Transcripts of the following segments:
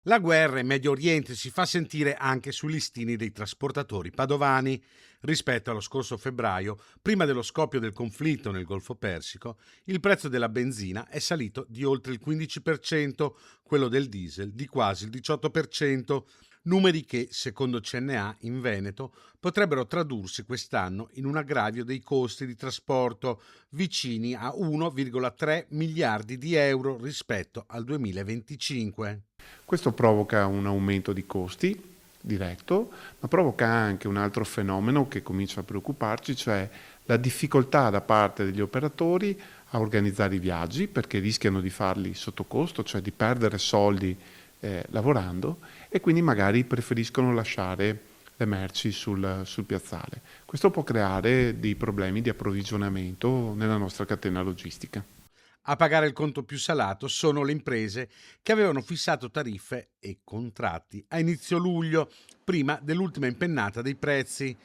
La guerra in Medio Oriente si fa sentire anche sui listini dei trasportatori padovani. Rispetto allo scorso febbraio, prima dello scoppio del conflitto nel Golfo Persico, il prezzo della benzina è salito di oltre il 15%, quello del diesel di quasi il 18%, numeri che, secondo CNA in Veneto, potrebbero tradursi quest'anno in un aggravio dei costi di trasporto vicini a 1,3 miliardi di euro rispetto al 2025. Questo provoca un aumento di costi diretto, ma provoca anche un altro fenomeno che comincia a preoccuparci, cioè la difficoltà da parte degli operatori a organizzare i viaggi perché rischiano di farli sotto costo, cioè di perdere soldi lavorando, e quindi magari preferiscono lasciare le merci sul piazzale. Questo può creare dei problemi di approvvigionamento nella nostra catena logistica. A pagare il conto più salato sono le imprese che avevano fissato tariffe e contratti a inizio luglio, prima dell'ultima impennata dei prezzi.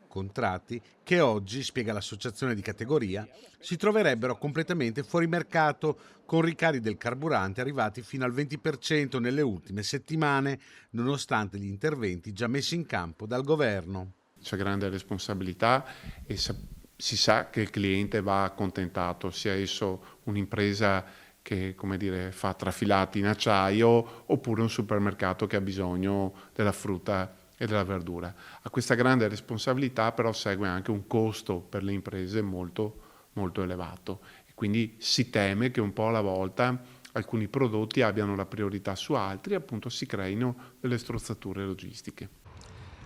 Contratti che oggi, spiega l'associazione di categoria, si troverebbero completamente fuori mercato, con rincari del carburante arrivati fino al 20% nelle ultime settimane, nonostante gli interventi già messi in campo dal governo. C'è grande responsabilità e si sa che il cliente va accontentato, sia esso un'impresa che, come dire, fa trafilati in acciaio oppure un supermercato che ha bisogno della frutta e della verdura. A questa grande responsabilità però segue anche un costo per le imprese molto, molto elevato, e quindi si teme che un po' alla volta alcuni prodotti abbiano la priorità su altri e appunto si creino delle strozzature logistiche.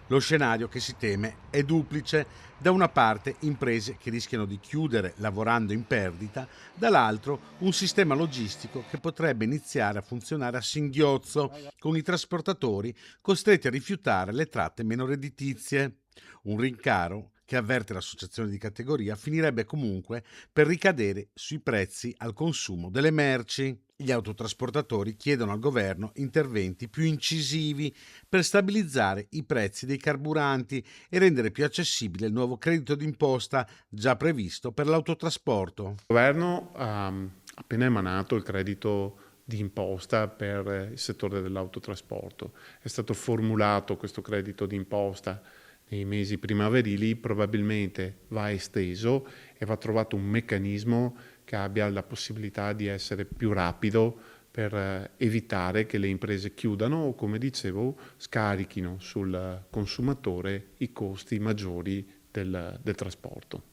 Lo scenario che si teme è duplice: da una parte imprese che rischiano di chiudere lavorando in perdita, dall'altro un sistema logistico che potrebbe iniziare a funzionare a singhiozzo, con i trasportatori costretti a rifiutare le tratte meno redditizie. Un rincaro che, avverte l'associazione di categoria, finirebbe comunque per ricadere sui prezzi al consumo delle merci. Gli autotrasportatori chiedono al governo interventi più incisivi per stabilizzare i prezzi dei carburanti e rendere più accessibile il nuovo credito d'imposta già previsto per l'autotrasporto. Il governo ha appena emanato il credito di imposta per il settore dell'autotrasporto. È stato formulato questo credito di imposta nei mesi primaverili, probabilmente va esteso e va trovato un meccanismo che abbia la possibilità di essere più rapido per evitare che le imprese chiudano o, come dicevo, scarichino sul consumatore i costi maggiori del trasporto.